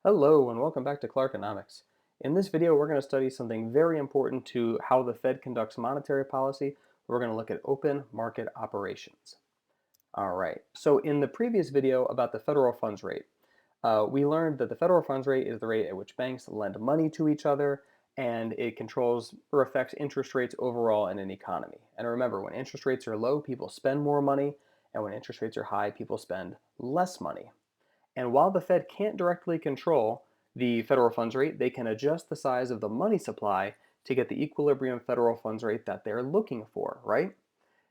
Hello and welcome back to Clarkenomics. In this video, we're going to study something very important to how the Fed conducts monetary policy. We're going to look at open market operations. All right, so in the previous video about the federal funds rate, we learned that the federal funds rate is the rate at which banks lend money to each other, and it controls or affects interest rates overall in an economy. And remember, when interest rates are low, people spend more money, and when interest rates are high, people spend less money. And while the Fed can't directly control the federal funds rate, they can adjust the size of the money supply to get the equilibrium federal funds rate that they're looking for, right?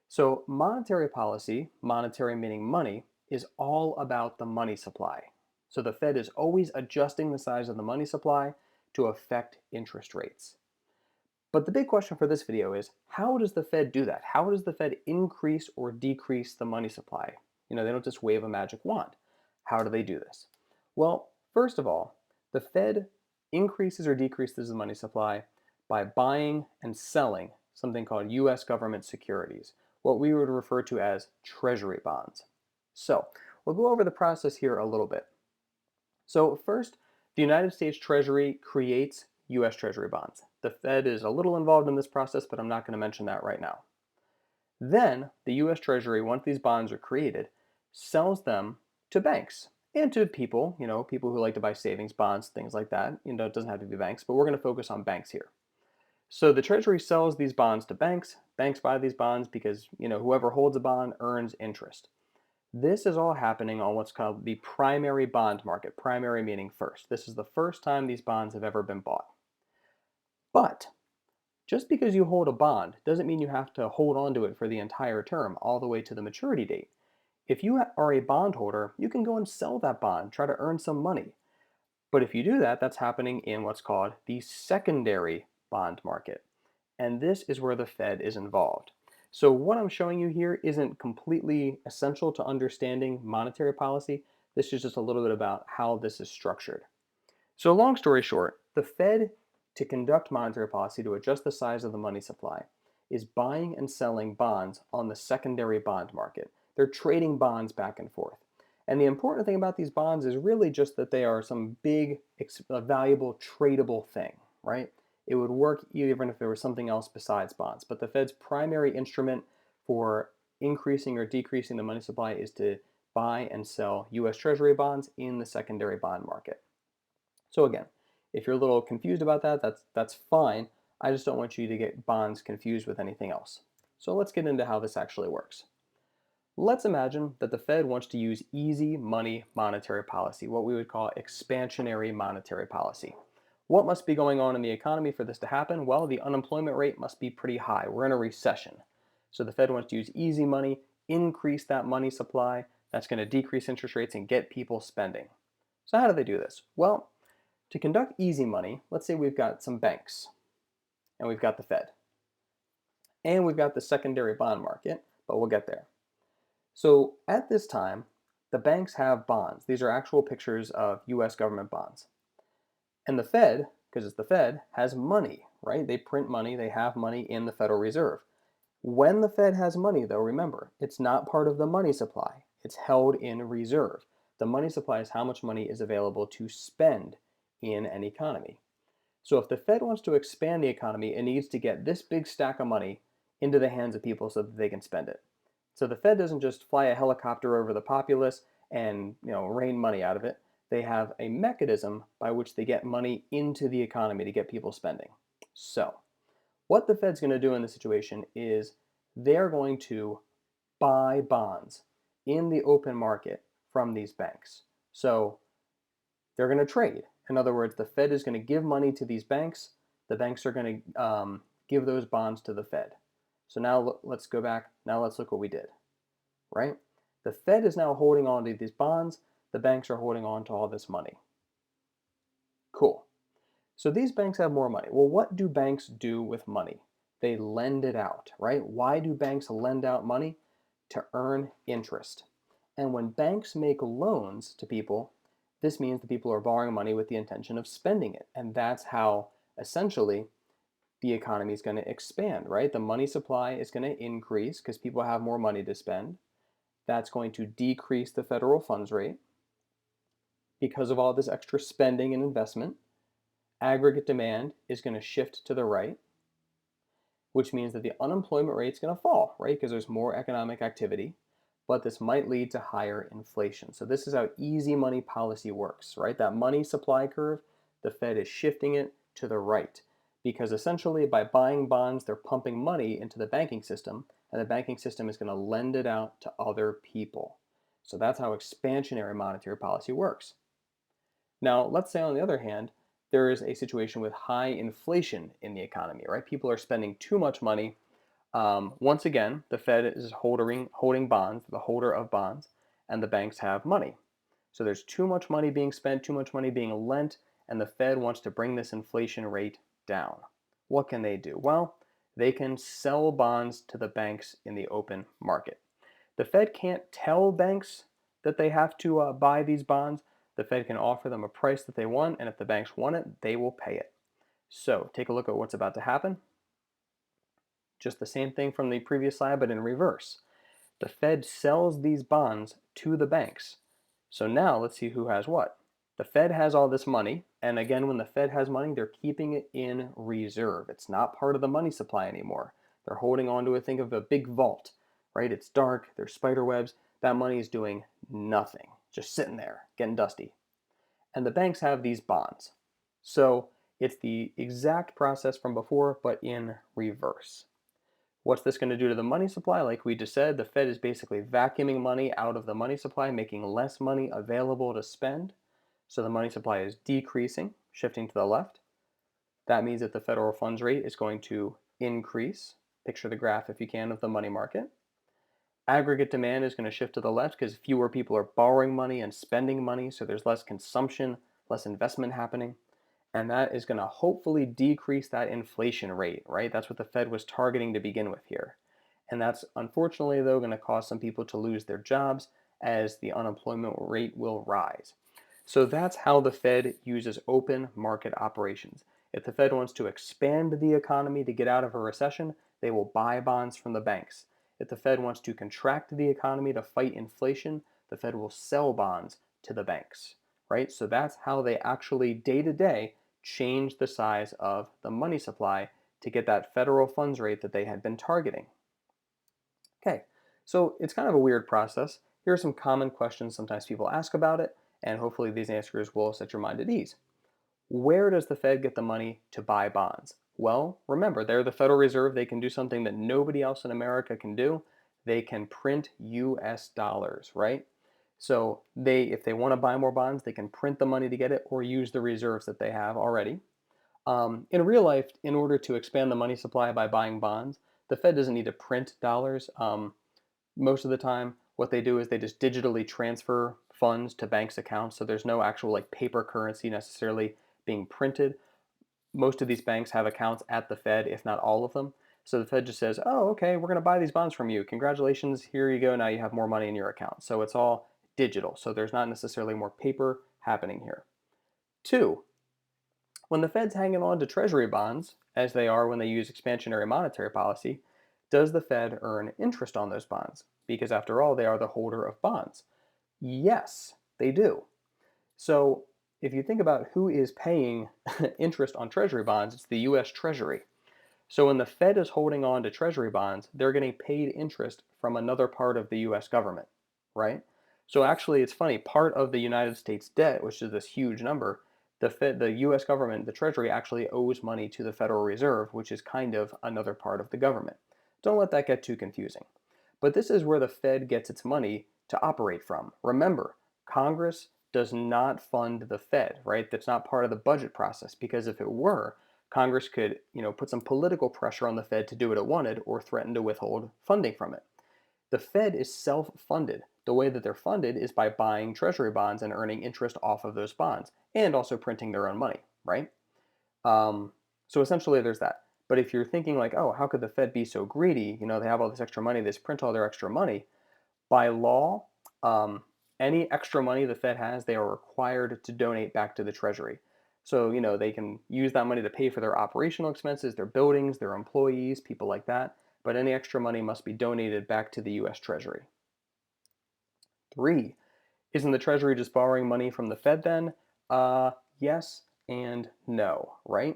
So monetary policy, monetary meaning money, is all about the money supply. So the Fed is always adjusting the size of the money supply to affect interest rates. But the big question for this video is, how does the Fed do that? How does the Fed increase or decrease the money supply? They don't just wave a magic wand. How do they do this? Well, first of all, the Fed increases or decreases the money supply by buying and selling something called US government securities, what we would refer to as treasury bonds. So, we'll go over the process here a little bit. So first, the United States Treasury creates US Treasury bonds. The Fed is a little involved in this process, but I'm not going to mention that right now. Then the US Treasury, once these bonds are created, sells them to banks and to people, people who like to buy savings bonds, things like that. It doesn't have to be banks, but we're going to focus on banks here. So the Treasury sells these bonds to banks. Banks buy these bonds because, whoever holds a bond earns interest. This is all happening on what's called the primary bond market, primary meaning first. This is the first time these bonds have ever been bought. But just because you hold a bond doesn't mean you have to hold on to it for the entire term, all the way to the maturity date. If you are a bondholder, you can go and sell that bond, try to earn some money. But if you do that, that's happening in what's called the secondary bond market. And this is where the Fed is involved. So what I'm showing you here isn't completely essential to understanding monetary policy. This is just a little bit about how this is structured. So long story short, the Fed, to conduct monetary policy to adjust the size of the money supply, is buying and selling bonds on the secondary bond market. They're trading bonds back and forth. And the important thing about these bonds is really just that they are some big, valuable, tradable thing, right? It would work even if there was something else besides bonds. But the Fed's primary instrument for increasing or decreasing the money supply is to buy and sell US Treasury bonds in the secondary bond market. So again, if you're a little confused about that, that's fine. I just don't want you to get bonds confused with anything else. So let's get into how this actually works. Let's imagine that the Fed wants to use easy money monetary policy, what we would call expansionary monetary policy. What must be going on in the economy for this to happen? Well, the unemployment rate must be pretty high. We're in a recession. So the Fed wants to use easy money, increase that money supply. That's going to decrease interest rates and get people spending. So how do they do this? Well, to conduct easy money, let's say we've got some banks, and we've got the Fed, and we've got the secondary bond market, but we'll get there. So at this time, the banks have bonds. These are actual pictures of US government bonds. And the Fed, because it's the Fed, has money, right? They print money, they have money in the Federal Reserve. When the Fed has money, though, remember, it's not part of the money supply. It's held in reserve. The money supply is how much money is available to spend in an economy. So if the Fed wants to expand the economy, it needs to get this big stack of money into the hands of people so that they can spend it. So the Fed doesn't just fly a helicopter over the populace and rain money out of it. They have a mechanism by which they get money into the economy to get people spending. So what the Fed's going to do in this situation is they're going to buy bonds in the open market from these banks. So they're going to trade. In other words, the Fed is going to give money to these banks. The banks are going to give those bonds to the Fed. So now let's go back. Now let's look what we did, right? The Fed is now holding on to these bonds. The banks are holding on to all this money. Cool. So these banks have more money. Well, what do banks do with money? They lend it out, right? Why do banks lend out money? To earn interest. And when banks make loans to people, this means that people are borrowing money with the intention of spending it. And that's how, essentially, the economy is going to expand, right? The money supply is going to increase because people have more money to spend. That's going to decrease the federal funds rate. Because of all this extra spending and investment, aggregate demand is going to shift to the right, which means that the unemployment rate is going to fall, right? Because there's more economic activity, but this might lead to higher inflation. So this is how easy money policy works, right? That money supply curve, the Fed is shifting it to the right because essentially by buying bonds, they're pumping money into the banking system, and the banking system is going to lend it out to other people. So that's how expansionary monetary policy works. Now, let's say on the other hand, there is a situation with high inflation in the economy, right? People are spending too much money. Once again, the Fed is holding bonds, the holder of bonds, and the banks have money. So there's too much money being spent, too much money being lent, and the Fed wants to bring this inflation rate down. What can they do? Well, they can sell bonds to the banks in the open market. The Fed can't tell banks that they have to buy these bonds. The Fed can offer them a price that they want, and if the banks want it, they will pay it. So take a look at what's about to happen. Just the same thing from the previous slide, but in reverse. The Fed sells these bonds to the banks. So now let's see who has what. The Fed has all this money, and again, when the Fed has money, they're keeping it in reserve. It's not part of the money supply anymore. They're holding on to it. Think of a big vault, right? It's dark, there's spider webs. That money is doing nothing, just sitting there, getting dusty. And the banks have these bonds. So it's the exact process from before, but in reverse. What's this going to do to the money supply? Like we just said, the Fed is basically vacuuming money out of the money supply, making less money available to spend. So the money supply is decreasing, shifting to the left. That means that the federal funds rate is going to increase. Picture the graph, if you can, of the money market. Aggregate demand is going to shift to the left because fewer people are borrowing money and spending money, so there's less consumption, less investment happening. And that is going to hopefully decrease that inflation rate, right? That's what the Fed was targeting to begin with here. And that's unfortunately, though, going to cause some people to lose their jobs as the unemployment rate will rise. So that's how the Fed uses open market operations. If the Fed wants to expand the economy to get out of a recession, they will buy bonds from the banks. If the Fed wants to contract the economy to fight inflation, the Fed will sell bonds to the banks, right? So that's how they actually day to day change the size of the money supply to get that federal funds rate that they had been targeting. Okay, so it's kind of a weird process. Here are some common questions sometimes people ask about it, and hopefully these answers will set your mind at ease. Where does the Fed get the money to buy bonds? Well, remember, they're the Federal Reserve. They can do something that nobody else in America can do. They can print US dollars, right? So if they want to buy more bonds, they can print the money to get it or use the reserves that they have already. In real life, in order to expand the money supply by buying bonds, the Fed doesn't need to print dollars. Most of the time, what they do is they just digitally transfer funds to banks' accounts. So there's no actual like paper currency necessarily being printed. Most of these banks have accounts at the Fed, if not all of them. So the Fed just says, oh, okay, we're going to buy these bonds from you. Congratulations, here you go. Now you have more money in your account. So it's all digital. So there's not necessarily more paper happening here. Two, when the Fed's hanging on to treasury bonds, as they are when they use expansionary monetary policy, does the Fed earn interest on those bonds? Because after all, they are the holder of bonds. Yes, they do. So if you think about who is paying interest on treasury bonds, it's the US Treasury. So when the Fed is holding on to treasury bonds, they're getting paid interest from another part of the US government, right? So actually, it's funny, part of the United States debt, which is this huge number, the US government, the Treasury actually owes money to the Federal Reserve, which is kind of another part of the government. Don't let that get too confusing. But this is where the Fed gets its money to operate from. Remember, Congress does not fund the Fed, right? That's not part of the budget process because if it were, Congress could, put some political pressure on the Fed to do what it wanted or threaten to withhold funding from it. The Fed is self-funded. The way that they're funded is by buying treasury bonds and earning interest off of those bonds and also printing their own money, right? So essentially there's that. But if you're thinking like, oh, how could the Fed be so greedy? They have all this extra money, they print all their extra money. By law, any extra money the Fed has, they are required to donate back to the Treasury. So, they can use that money to pay for their operational expenses, their buildings, their employees, people like that. But any extra money must be donated back to the US Treasury. Three, Isn't the Treasury just borrowing money from the Fed then? Yes and no, right?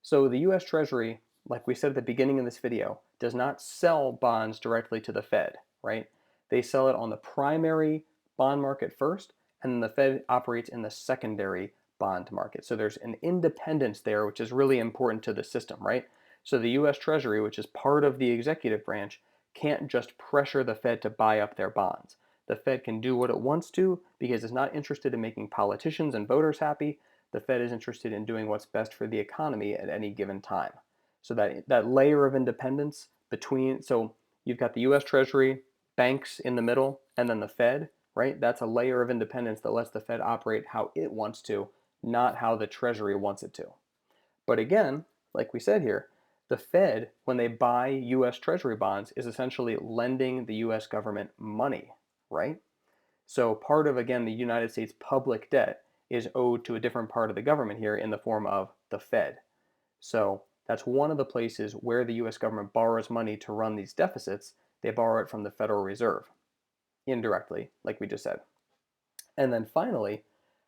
So the US Treasury, like we said at the beginning of this video, does not sell bonds directly to the Fed, right? They sell it on the primary bond market first, and then the Fed operates in the secondary bond market. So there's an independence there, which is really important to the system, right? So the US Treasury, which is part of the executive branch, can't just pressure the Fed to buy up their bonds. The Fed can do what it wants to because it's not interested in making politicians and voters happy. The Fed is interested in doing what's best for the economy at any given time. So that layer of independence between, so you've got the US Treasury, banks in the middle, and then the Fed, right? That's a layer of independence that lets the Fed operate how it wants to, not how the Treasury wants it to. But again, like we said here, the Fed, when they buy US Treasury bonds, is essentially lending the US government money, right? So part of, again, the United States public debt is owed to a different part of the government here in the form of the Fed. So that's one of the places where the US government borrows money to run these deficits. They borrow it from the Federal Reserve, indirectly, like we just said. And then finally,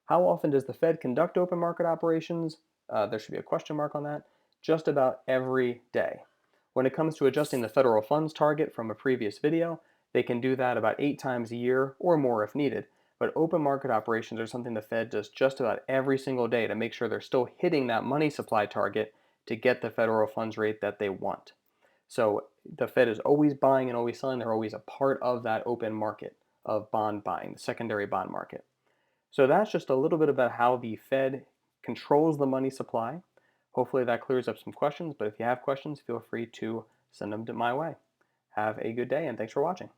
how often does the Fed conduct open market operations? There should be a question mark on that. Just about every day. When it comes to adjusting the federal funds target from a previous video, they can do that about 8 times a year or more if needed. But open market operations are something the Fed does just about every single day to make sure they're still hitting that money supply target to get the federal funds rate that they want. So the Fed is always buying and always selling. They're always a part of that open market of bond buying, the secondary bond market. So that's just a little bit about how the Fed controls the money supply. Hopefully that clears up some questions, but if you have questions, feel free to send them to my way. Have a good day and thanks for watching.